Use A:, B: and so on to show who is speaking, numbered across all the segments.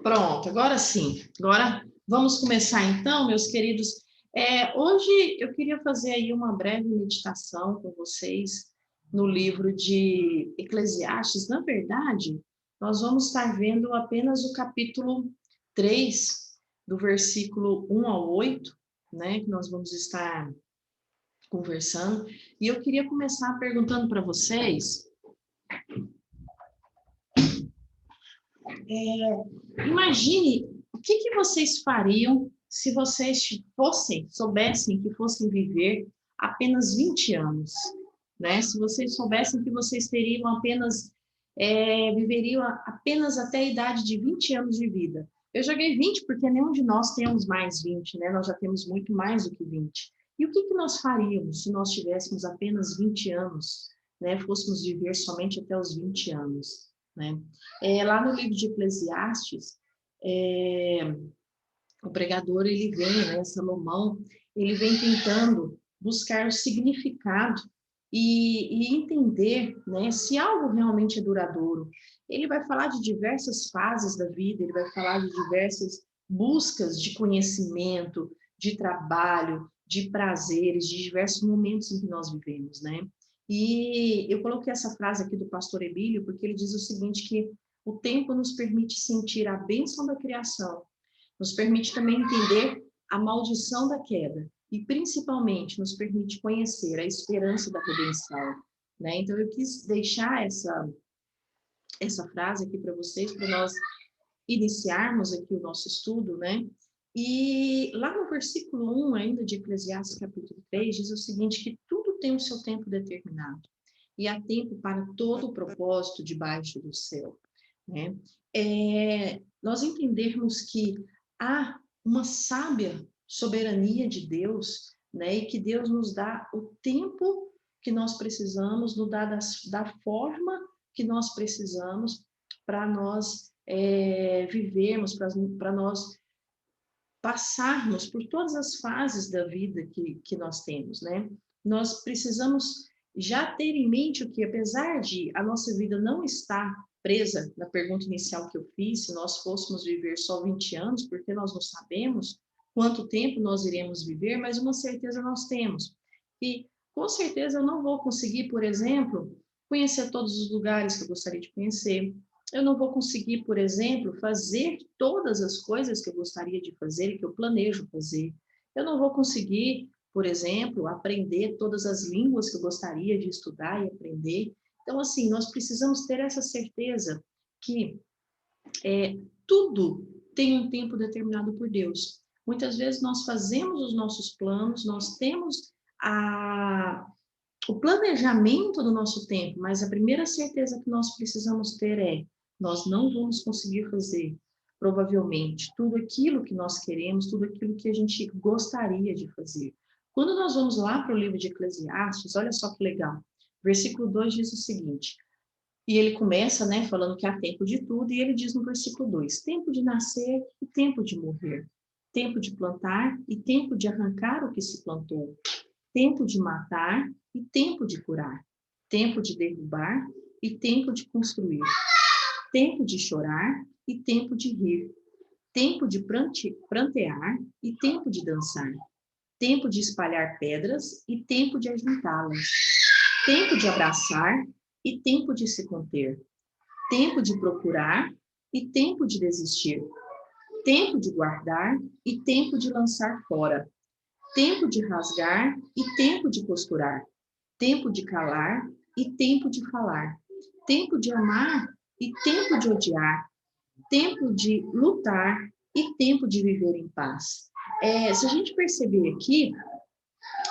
A: Pronto, agora sim. Agora vamos começar então, meus queridos. Hoje eu queria fazer aí uma breve meditação com vocês no livro de Eclesiastes. Na verdade, nós vamos estar vendo apenas o capítulo 3, do versículo 1 ao 8, né, que nós vamos estar conversando. E eu queria começar perguntando para vocês, imagine o que vocês fariam se vocês soubessem que fossem viver apenas 20 anos, né? Se vocês soubessem que vocês teriam viveriam apenas até a idade de 20 anos de vida. Eu joguei 20 porque nenhum de nós temos mais 20, né? Nós já temos muito mais do que 20. E o que nós faríamos se nós tivéssemos apenas 20 anos, né? Fôssemos viver somente até os 20 anos, né? Lá no livro de Eclesiastes, o pregador, ele vem, né, Salomão, ele vem tentando buscar o significado e entender, né, se algo realmente é duradouro. Ele vai falar de diversas fases da vida, ele vai falar de diversas buscas de conhecimento, de trabalho, de prazeres, de diversos momentos em que nós vivemos, né? E eu coloquei essa frase aqui do pastor Emílio, porque ele diz o seguinte, que o tempo nos permite sentir a bênção da criação, nos permite também entender a maldição da queda e, principalmente, nos permite conhecer a esperança da redenção, né? Então, eu quis deixar essa frase aqui para vocês, para nós iniciarmos aqui o nosso estudo, né? E lá no versículo 1, ainda de Eclesiastes capítulo 3, diz o seguinte, que tudo tem o seu tempo determinado, e há tempo para todo o propósito debaixo do céu, né? Nós entendermos que há uma sábia soberania de Deus, né? E que Deus nos dá o tempo que nós precisamos, nos dá da forma que nós precisamos para nós vivermos, para nós passarmos por todas as fases da vida que nós temos, né? Nós precisamos já ter em mente o que, apesar de a nossa vida não estar presa na pergunta inicial que eu fiz, se nós fôssemos viver só 20 anos, porque nós não sabemos quanto tempo nós iremos viver, mas uma certeza nós temos. E, com certeza, eu não vou conseguir, por exemplo, conhecer todos os lugares que eu gostaria de conhecer. Eu não vou conseguir, por exemplo, fazer todas as coisas que eu gostaria de fazer e que eu planejo fazer. Eu não vou conseguir, por exemplo, aprender todas as línguas que eu gostaria de estudar e aprender. Então, assim, nós precisamos ter essa certeza que tudo tem um tempo determinado por Deus. Muitas vezes nós fazemos os nossos planos, nós temos o planejamento do nosso tempo, mas a primeira certeza que nós precisamos ter nós não vamos conseguir fazer, provavelmente, tudo aquilo que nós queremos, tudo aquilo que a gente gostaria de fazer. Quando nós vamos lá para o livro de Eclesiastes, olha só que legal. Versículo 2 diz o seguinte, e ele começa, né, falando que há tempo de tudo, e ele diz no versículo 2, tempo de nascer e tempo de morrer, tempo de plantar e tempo de arrancar o que se plantou, tempo de matar e tempo de curar, tempo de derrubar e tempo de construir, tempo de chorar e tempo de rir, tempo de prantear e tempo de dançar, tempo de espalhar pedras e tempo de ajuntá-las, tempo de abraçar e tempo de se conter, tempo de procurar e tempo de desistir, tempo de guardar e tempo de lançar fora, tempo de rasgar e tempo de costurar, tempo de calar e tempo de falar, tempo de amar e tempo de odiar, tempo de lutar e tempo de viver em paz. Se a gente perceber aqui,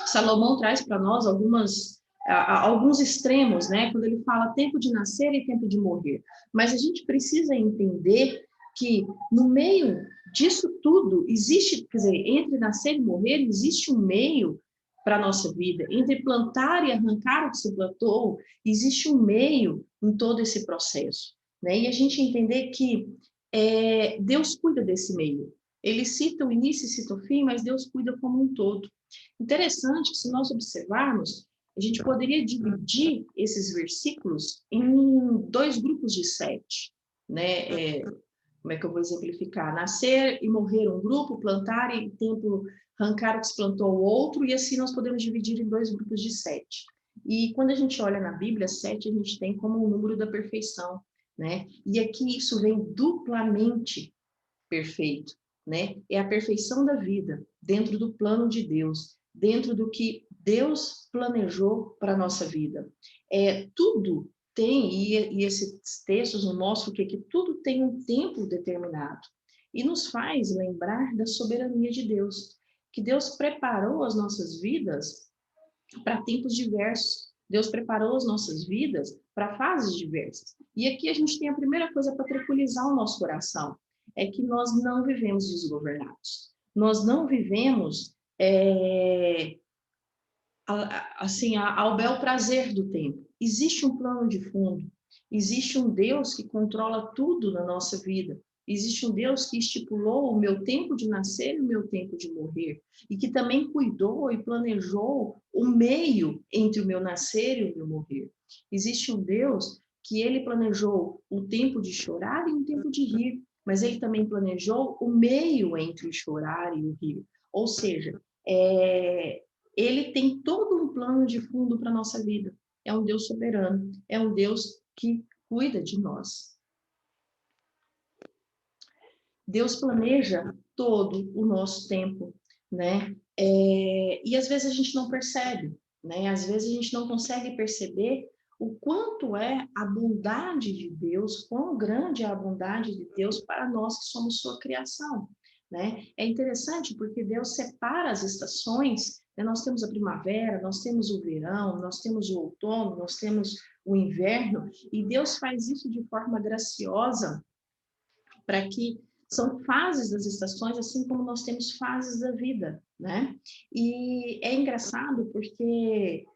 A: Salomão traz para nós alguns extremos, né? Quando ele fala tempo de nascer e tempo de morrer. Mas a gente precisa entender que no meio disso tudo existe, quer dizer, entre nascer e morrer, existe um meio para a nossa vida. Entre plantar e arrancar o que se plantou, existe um meio em todo esse processo, né? E a gente entender que Deus cuida desse meio. Ele cita o início e cita o fim, mas Deus cuida como um todo. Interessante que, se nós observarmos, a gente poderia dividir esses versículos em dois grupos de 7, né? Como é que eu vou exemplificar? Nascer e morrer um grupo, plantar e tempo arrancar o que se plantou o outro, e assim nós podemos dividir em 2 grupos de 7. E quando a gente olha na Bíblia, 7 a gente tem como o número da perfeição, né? E aqui isso vem duplamente perfeito, né? É a perfeição da vida dentro do plano de Deus, dentro do que Deus planejou para a nossa vida. Tudo tem, e esses textos nos mostram que tudo tem um tempo determinado, e nos faz lembrar da soberania de Deus, que Deus preparou as nossas vidas para tempos diversos. Deus preparou as nossas vidas para fases diversas. E aqui a gente tem a primeira coisa para tranquilizar o nosso coração, é que nós não vivemos desgovernados. Nós não vivemos assim, ao bel prazer do tempo. Existe um plano de fundo, existe um Deus que controla tudo na nossa vida, existe um Deus que estipulou o meu tempo de nascer e o meu tempo de morrer, e que também cuidou e planejou o meio entre o meu nascer e o meu morrer. Existe um Deus que ele planejou um tempo de chorar e um tempo de rir, mas ele também planejou o meio entre o chorar e o rir. Ou seja, ele tem todo um plano de fundo para a nossa vida. É um Deus soberano, é um Deus que cuida de nós. Deus planeja todo o nosso tempo, né? E às vezes a gente não percebe, né? Às vezes a gente não consegue perceber o quanto é a bondade de Deus, quão grande é a bondade de Deus para nós que somos sua criação, né? É interessante porque Deus separa as estações, né? Nós temos a primavera, nós temos o verão, nós temos o outono, nós temos o inverno, e Deus faz isso de forma graciosa para que são fases das estações, assim como nós temos fases da vida, né? E é engraçado porque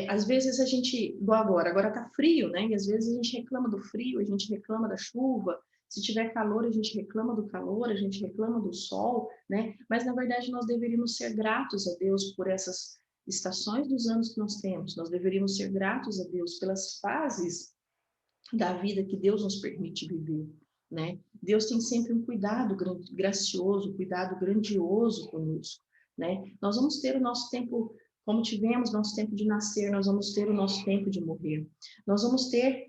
A: às vezes a gente, igual agora tá frio, né? E às vezes a gente reclama do frio, a gente reclama da chuva, se tiver calor a gente reclama do calor, a gente reclama do sol, né? Mas na verdade nós deveríamos ser gratos a Deus por essas estações dos anos que nós temos, nós deveríamos ser gratos a Deus pelas fases da vida que Deus nos permite viver, né? Deus tem sempre um cuidado gracioso, um cuidado grandioso conosco, né? Nós vamos ter o nosso tempo, como tivemos nosso tempo de nascer, nós vamos ter o nosso tempo de morrer. Nós vamos ter,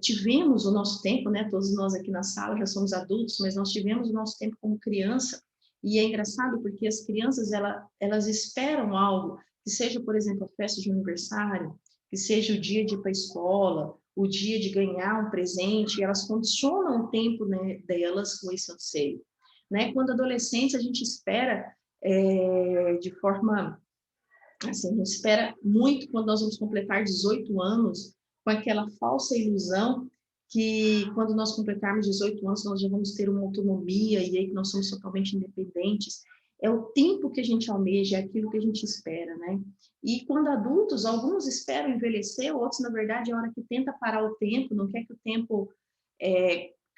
A: tivemos o nosso tempo, né? Todos nós aqui na sala já somos adultos, mas nós tivemos o nosso tempo como criança, e é engraçado porque as crianças, elas esperam algo, que seja, por exemplo, a festa de aniversário, que seja o dia de ir para a escola, o dia de ganhar um presente, e elas condicionam o tempo, né, delas com esse anseio, né? Quando adolescentes, a gente espera de forma, assim, a gente espera muito quando nós vamos completar 18 anos, com aquela falsa ilusão que quando nós completarmos 18 anos, nós já vamos ter uma autonomia, e aí que nós somos totalmente independentes. É o tempo que a gente almeja, é aquilo que a gente espera, né? E quando adultos, alguns esperam envelhecer, outros, na verdade, é a hora que tenta parar o tempo, não quer que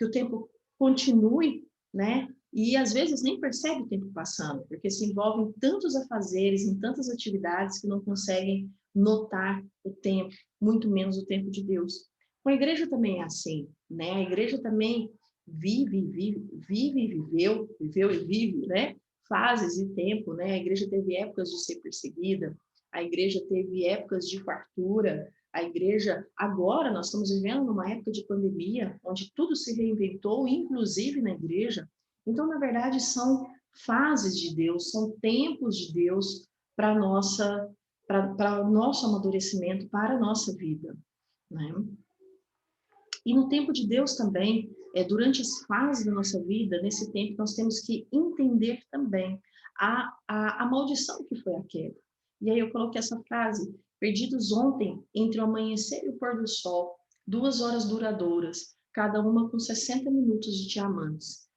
A: o tempo continue, né? E às vezes nem percebe o tempo passando, porque se envolve em tantos afazeres, em tantas atividades que não conseguem notar o tempo, muito menos o tempo de Deus. Com a igreja também é assim, né? A igreja também viveu e vive, né? Fases e tempo, né? A igreja teve épocas de ser perseguida, a igreja teve épocas de fartura, a igreja, agora nós estamos vivendo numa época de pandemia, onde tudo se reinventou, inclusive na igreja. Então, na verdade, são fases de Deus, são tempos de Deus para o nosso amadurecimento, para a nossa vida, né? E no tempo de Deus também, durante as fases da nossa vida, nesse tempo, nós temos que entender também a maldição que foi a queda. E aí eu coloquei essa frase: perdidos ontem entre o amanhecer e o pôr do sol, 2 horas duradouras, cada uma com 60 minutos de diamantes.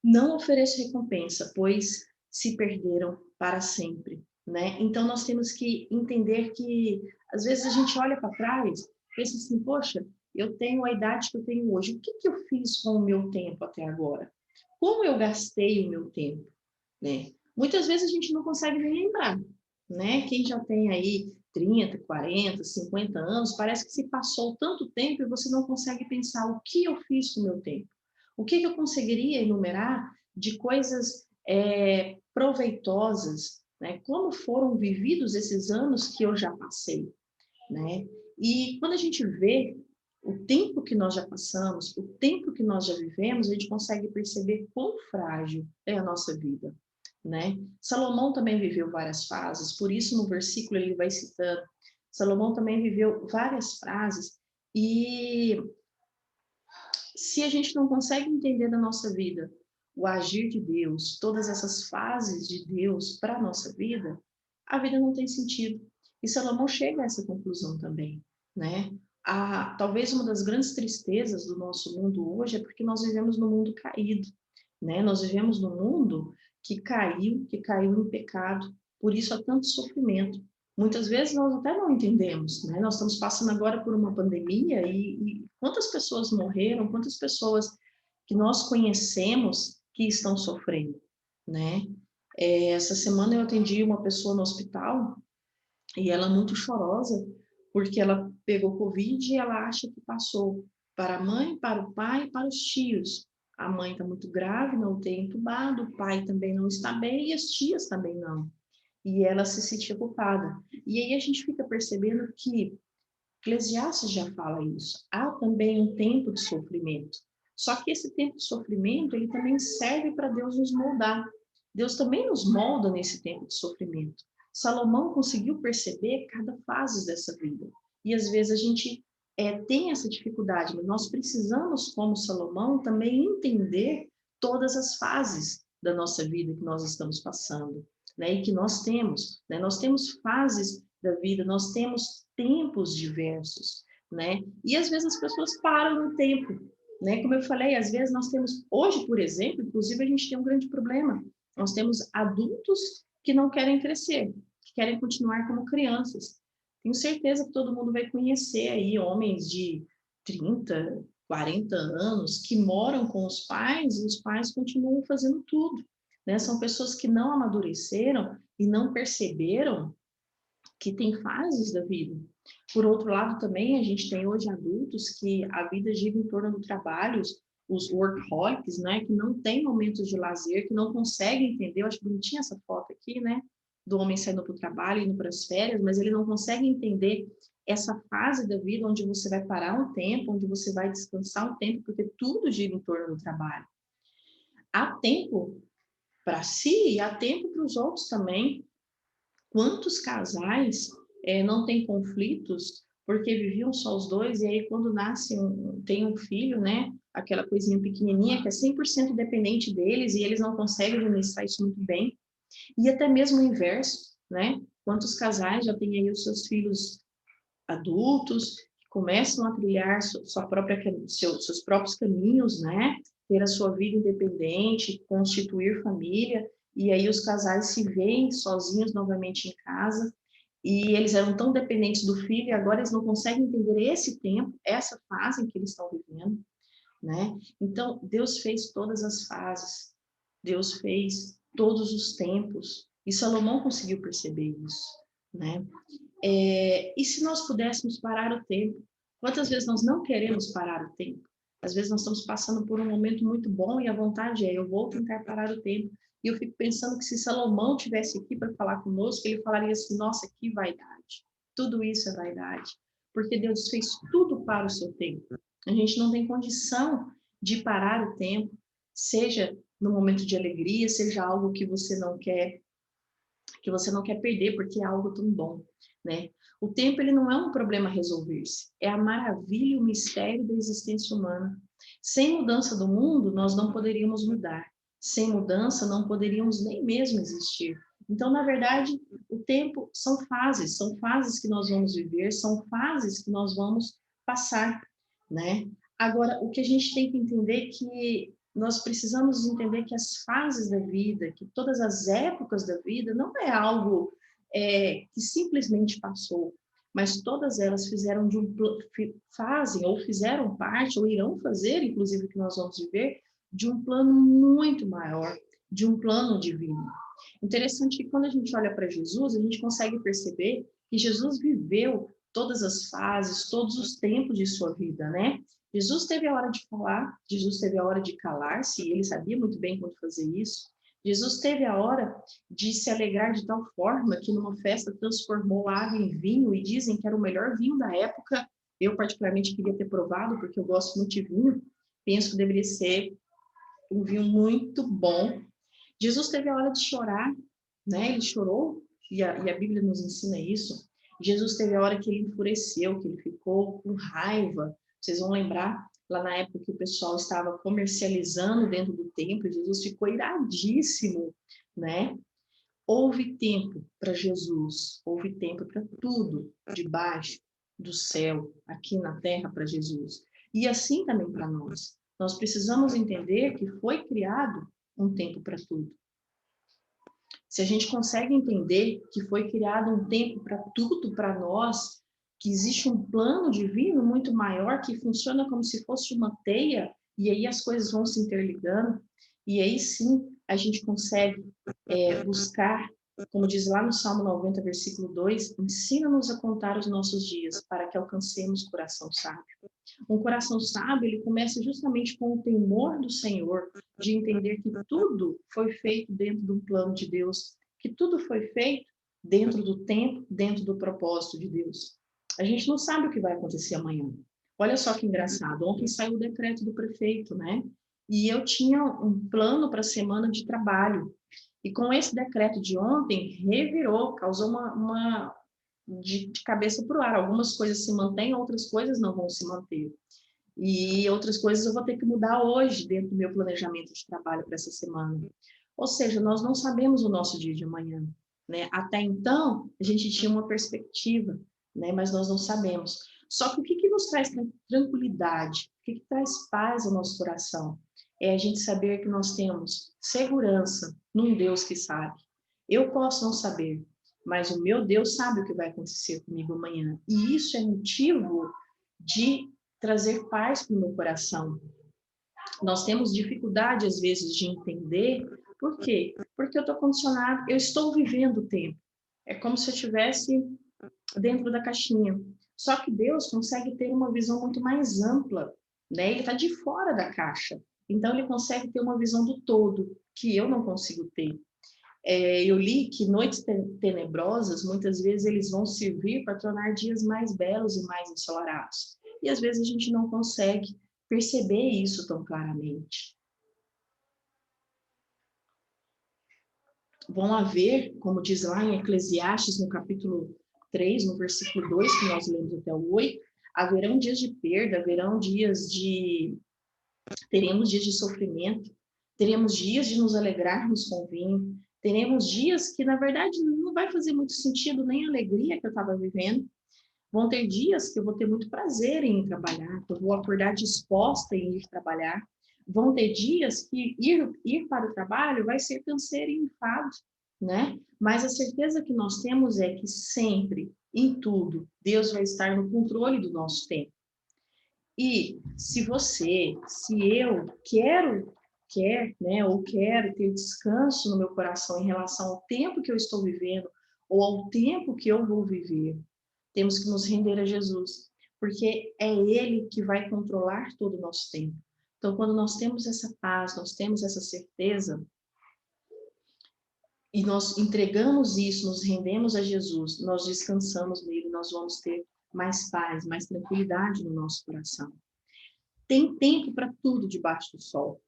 A: Não ofereço recompensa, pois se perderam para sempre, né? Então nós temos que entender que às vezes a gente olha para trás, pensa assim, poxa, eu tenho a idade que eu tenho hoje, o que que eu fiz com o meu tempo até agora? Como eu gastei o meu tempo, né? Muitas vezes a gente não consegue nem lembrar, né? Quem já tem aí 30, 40, 50 anos, parece que se passou tanto tempo e você não consegue pensar o que eu fiz com o meu tempo. O que eu conseguiria enumerar de coisas proveitosas, né? Como foram vividos esses anos que eu já passei, né? E quando a gente vê o tempo que nós já passamos, o tempo que nós já vivemos, a gente consegue perceber quão frágil é a nossa vida, né? Salomão também viveu várias fases, por isso no versículo ele vai citando. Salomão também viveu várias fases e se a gente não consegue entender na nossa vida o agir de Deus, todas essas fases de Deus para a nossa vida, a vida não tem sentido. E Salomão chega a essa conclusão também, né? Talvez uma das grandes tristezas do nosso mundo hoje é porque nós vivemos num mundo caído, né? Nós vivemos num mundo que caiu em pecado, por isso há tanto sofrimento. Muitas vezes nós até não entendemos, né? Nós estamos passando agora por uma pandemia e quantas pessoas morreram, quantas pessoas que nós conhecemos que estão sofrendo, né? Essa semana eu atendi uma pessoa no hospital e ela muito chorosa porque ela pegou Covid e ela acha que passou para a mãe, para o pai e para os tios. A mãe está muito grave, não tem entubado, o pai também não está bem e as tias também não. E ela se sentia culpada. E aí a gente fica percebendo que Eclesiastes já fala isso. Há também um tempo de sofrimento. Só que esse tempo de sofrimento, ele também serve para Deus nos moldar. Deus também nos molda nesse tempo de sofrimento. Salomão conseguiu perceber cada fase dessa vida. E às vezes a gente tem essa dificuldade, mas nós precisamos, como Salomão, também entender todas as fases da nossa vida que nós estamos passando, né? E que nós temos, né? Nós temos fases da vida, nós temos tempos diversos, né? E às vezes as pessoas param no tempo, né? Como eu falei, às vezes nós temos, hoje, por exemplo, inclusive a gente tem um grande problema. Nós temos adultos que não querem crescer, que querem continuar como crianças. Tenho certeza que todo mundo vai conhecer aí homens de 30, 40 anos que moram com os pais e os pais continuam fazendo tudo, né? São pessoas que não amadureceram e não perceberam que tem fases da vida. Por outro lado, também, a gente tem hoje adultos que a vida gira em torno do trabalho, os workaholics, né, que não têm momentos de lazer, que não conseguem entender, eu acho bonitinha essa foto aqui, né, do homem saindo para o trabalho, indo para as férias, mas ele não consegue entender essa fase da vida onde você vai parar um tempo, onde você vai descansar um tempo, porque tudo gira em torno do trabalho. Há tempo para si e há tempo para os outros também. Quantos casais não têm conflitos porque viviam só os dois e aí quando nasce tem um filho, né? Aquela coisinha pequenininha que é 100% dependente deles e eles não conseguem administrar isso muito bem. E até mesmo o inverso, né? Quantos casais já têm aí os seus filhos adultos que começam a trilhar seus próprios caminhos, né? Ter a sua vida independente, constituir família, e aí os casais se veem sozinhos novamente em casa, e eles eram tão dependentes do filho, e agora eles não conseguem entender esse tempo, essa fase em que eles estão vivendo, né? Então, Deus fez todas as fases, Deus fez todos os tempos, e Salomão conseguiu perceber isso, né? E se nós pudéssemos parar o tempo? Quantas vezes nós não queremos parar o tempo? Às vezes nós estamos passando por um momento muito bom e a vontade é, eu vou tentar parar o tempo. E eu fico pensando que se Salomão tivesse aqui para falar conosco, ele falaria assim, nossa, que vaidade. Tudo isso é vaidade. Porque Deus fez tudo para o seu tempo. A gente não tem condição de parar o tempo, seja no momento de alegria, seja algo que você não quer perder porque é algo tão bom, né? O tempo ele não é um problema a resolver-se, é a maravilha e o mistério da existência humana. Sem mudança do mundo, nós não poderíamos mudar. Sem mudança, não poderíamos nem mesmo existir. Então, na verdade, o tempo são fases que nós vamos viver, são fases que nós vamos passar, né? Agora, o que a gente tem que entender é que nós precisamos entender que as fases da vida, que todas as épocas da vida, não é algo que simplesmente passou, mas todas elas fizeram fazem ou fizeram parte, ou irão fazer, inclusive o que nós vamos viver, de um plano muito maior, de um plano divino. Interessante que quando a gente olha para Jesus, a gente consegue perceber que Jesus viveu todas as fases, todos os tempos de sua vida, né? Jesus teve a hora de falar, Jesus teve a hora de calar-se, e ele sabia muito bem quando fazer isso. Jesus teve a hora de se alegrar de tal forma que numa festa transformou a água em vinho, e dizem que era o melhor vinho da época. Eu particularmente queria ter provado, porque eu gosto muito de vinho. Penso que deveria ser um vinho muito bom. Jesus teve a hora de chorar, né? Ele chorou, e a Bíblia nos ensina isso. Jesus teve a hora que ele enfureceu, que ele ficou com raiva. Vocês vão lembrar, lá na época que o pessoal estava comercializando dentro do templo, Jesus ficou iradíssimo, né? Houve tempo para Jesus, houve tempo para tudo debaixo do céu, aqui na terra para Jesus. E assim também para nós. Nós precisamos entender que foi criado um tempo para tudo. Se a gente consegue entender que foi criado um tempo para tudo para nós, que existe um plano divino muito maior que funciona como se fosse uma teia, e aí as coisas vão se interligando, e aí sim a gente consegue buscar, como diz lá no Salmo 90, versículo 2, ensina-nos a contar os nossos dias, para que alcancemos coração sábio. Um coração sábio, ele começa justamente com o temor do Senhor, de entender que tudo foi feito dentro do plano de Deus, que tudo foi feito dentro do tempo, dentro do propósito de Deus. A gente não sabe o que vai acontecer amanhã. Olha só que engraçado, ontem saiu o decreto do prefeito, né? E eu tinha um plano para a semana de trabalho. E com esse decreto de ontem, revirou, causou uma de cabeça para o ar. Algumas coisas se mantêm, outras coisas não vão se manter. E outras coisas eu vou ter que mudar hoje, dentro do meu planejamento de trabalho para essa semana. Ou seja, nós não sabemos o nosso dia de amanhã, né? Até então, a gente tinha uma perspectiva, né? Mas nós não sabemos. Só que o que nos traz tranquilidade? O que traz paz ao nosso coração? É a gente saber que nós temos segurança num Deus que sabe. Eu posso não saber, mas o meu Deus sabe o que vai acontecer comigo amanhã. E isso é motivo de trazer paz para o meu coração. Nós temos dificuldade, às vezes, de entender. Por quê? Porque eu estou condicionado, eu estou vivendo o tempo. É como se eu estivesse dentro da caixinha. Só que Deus consegue ter uma visão muito mais ampla, né? Ele está de fora da caixa. Então, ele consegue ter uma visão do todo, que eu não consigo ter. Eu li que noites tenebrosas, muitas vezes, eles vão servir para tornar dias mais belos e mais ensolarados. E, às vezes, a gente não consegue perceber isso tão claramente. Vão haver, como diz lá em Eclesiastes, no capítulo 3, no versículo 2, que nós lemos até o 8, haverão dias de perda, haverão dias de... teremos dias de sofrimento, teremos dias de nos alegrarmos com vinho, teremos dias que, na verdade, não vai fazer muito sentido nem a alegria que eu estava vivendo. Vão ter dias que eu vou ter muito prazer em ir trabalhar, que eu vou acordar disposta em ir trabalhar. Vão ter dias que ir para o trabalho vai ser canseiro e enfado, né? Mas a certeza que nós temos é que sempre, em tudo, Deus vai estar no controle do nosso tempo. E se eu quero, né, ou quero ter descanso no meu coração em relação ao tempo que eu estou vivendo ou ao tempo que eu vou viver, temos que nos render a Jesus, porque é Ele que vai controlar todo o nosso tempo. Então, quando nós temos essa paz, nós temos essa certeza, e nós entregamos isso, nos rendemos a Jesus, nós descansamos nele, nós vamos ter mais paz, mais tranquilidade no nosso coração. Tem tempo para tudo debaixo do sol.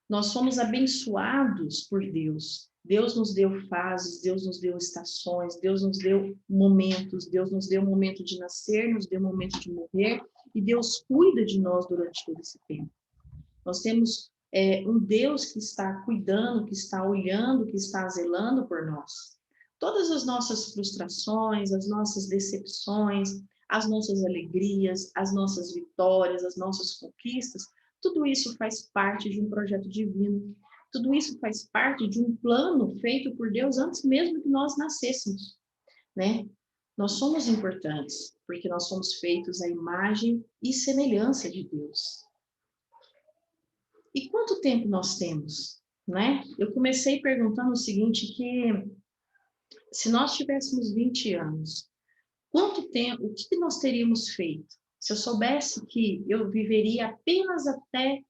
A: Nós somos abençoados por Deus. Deus nos deu fases, Deus nos deu estações, Deus nos deu momentos, Deus nos deu momento de nascer, nos deu momento de morrer, e Deus cuida de nós durante todo esse tempo. Nós temos um Deus que está cuidando, que está olhando, que está zelando por nós. Todas as nossas frustrações, as nossas decepções, as nossas alegrias, as nossas vitórias, as nossas conquistas, tudo isso faz parte de um projeto divino. Tudo isso faz parte de um plano feito por Deus antes mesmo que nós nascêssemos, né? Nós somos importantes, porque nós somos feitos à imagem e semelhança de Deus. E quanto tempo nós temos, né? Eu comecei perguntando o seguinte, que se nós tivéssemos 20 anos, quanto tempo, o que nós teríamos feito? Se eu soubesse que eu viveria apenas até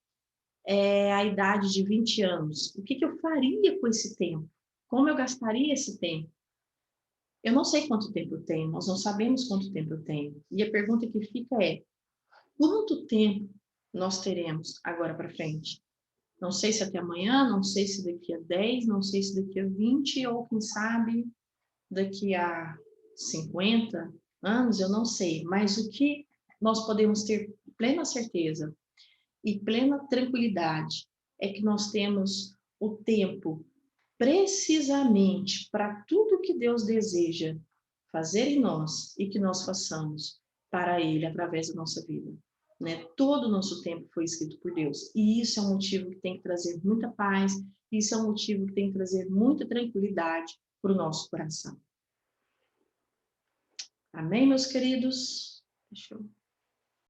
A: a idade de 20 anos, o que eu faria com esse tempo? Como eu gastaria esse tempo? Eu não sei quanto tempo eu tenho, nós não sabemos quanto tempo eu tenho. E a pergunta que fica é: quanto tempo nós teremos agora para frente? Não sei se até amanhã, não sei se daqui a 10, não sei se daqui a 20, ou quem sabe daqui a 50 anos, eu não sei. Mas o que nós podemos ter plena certeza e plena tranquilidade é que nós temos o tempo precisamente para tudo que Deus deseja fazer em nós e que nós façamos para Ele através da nossa vida. Né? Todo o nosso tempo foi escrito por Deus. E isso é um motivo que tem que trazer muita paz, isso é um motivo que tem que trazer muita tranquilidade para o nosso coração. Amém, meus queridos? Deixa eu